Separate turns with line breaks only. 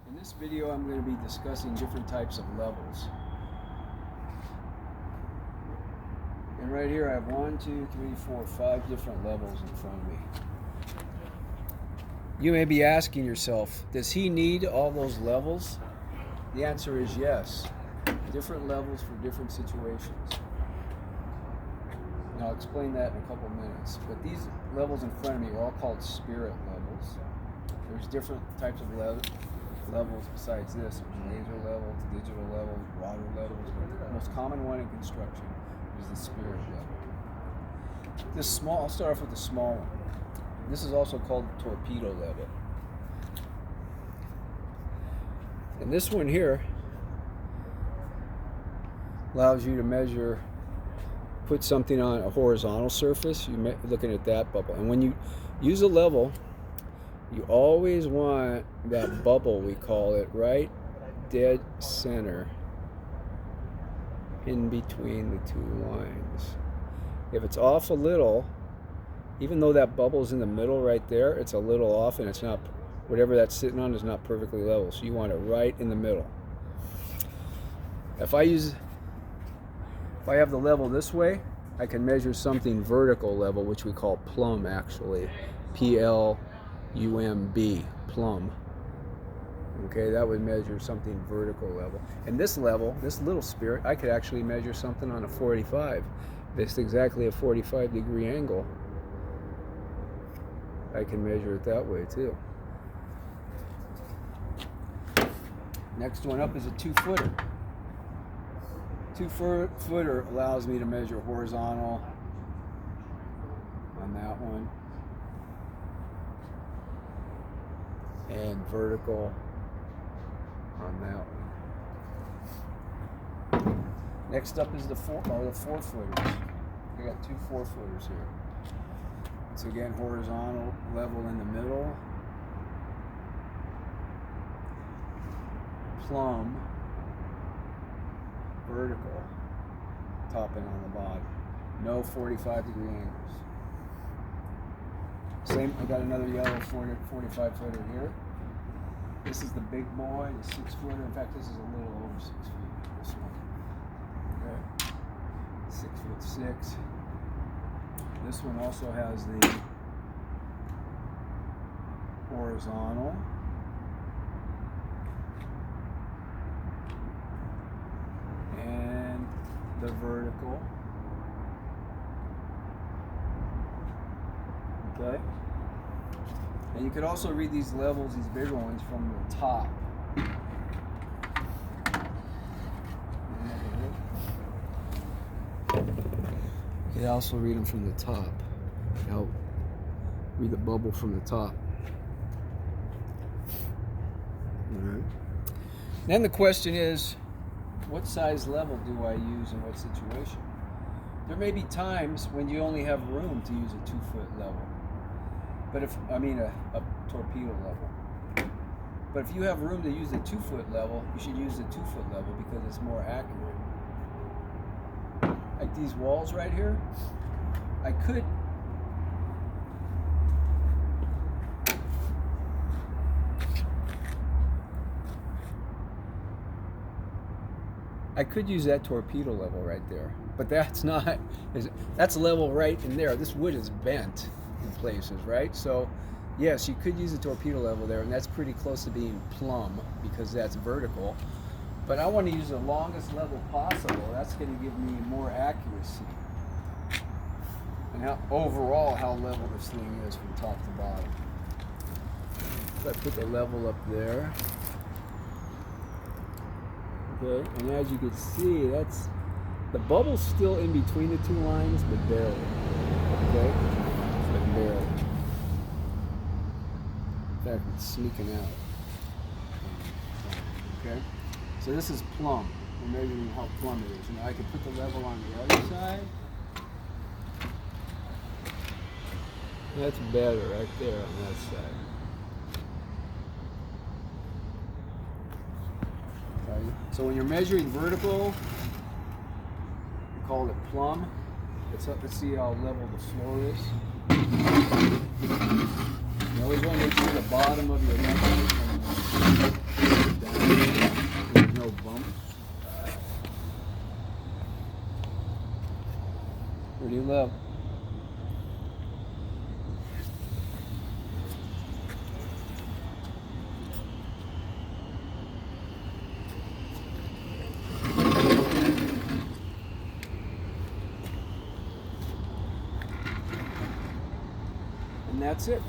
In this video, I'm going to be discussing different types of levels. And right here, I have 1, 2, 3, 4, 5 different levels in front of me. You may be asking yourself, does he need all those levels? The answer is yes. Different levels for different situations. And I'll explain that in a couple minutes. But these levels in front of me are all called spirit levels. There's different types of levels besides this. There's laser levels, digital levels, water levels. But the most common one in construction is the spirit level. This small, I'll start off with the small one. This is also called the torpedo level. And this one here allows you to measure, put something on a horizontal surface. You're looking at that bubble. And when you use a level, you always want that bubble, we call it, right dead center in between the two lines. If it's off a little, even though that bubble's in the middle right there, it's a little off and it's not, whatever that's sitting on is not perfectly level. So you want it right in the middle. If I have the level this way, I can measure something vertical level, which we call plumb actually. P-L-U-M-B, plumb. Okay, that would measure something vertical level. And this level, this little spirit, I could actually measure something on a 45. This exactly a 45-degree angle. I can measure it that way too. Next one up is a 2-footer. 2-footer allows me to measure horizontal on that one and vertical on that one. Next up is the 4-footers. I got 2 4-footers here. It's again horizontal level in the middle, plumb, vertical, top and on the bottom. No 45-degree angles. Same, I got another yellow 45-footer here. This is the big boy, the 6-footer. In fact, this is a little over 6 feet. This one. Okay. 6'6". This one also has the horizontal. And the vertical. Okay. And you could also read these levels, these bigger ones, from the top. You can also read them from the top. Help read the bubble from the top. All right. Then the question is, what size level do I use in what situation? There may be times when you only have room to use a 2-foot level. But a torpedo level. But if you have room to use the 2-foot level, you should use the 2-foot level because it's more accurate. Like these walls right here, I could use that torpedo level right there, but that's level right in there. This wood is bent in places, right? So yes, you could use a torpedo level there, and that's pretty close to being plumb because that's vertical. But I want to use the longest level possible. That's going to give me more accuracy. And overall how level this thing is from top to bottom. So I put the level up there. Okay, and as you can see, the bubble's still in between the two lines, but barely. Okay, but barely. In fact, it's sneaking out. Okay, so this is plumb. We're measuring how plumb it is. Now I can put the level on the other side. That's better right there on that side. So when you're measuring vertical, we call it plumb. Let's see how level the floor is. You always want to make sure the bottom of your measurement Pretty low. And that's it.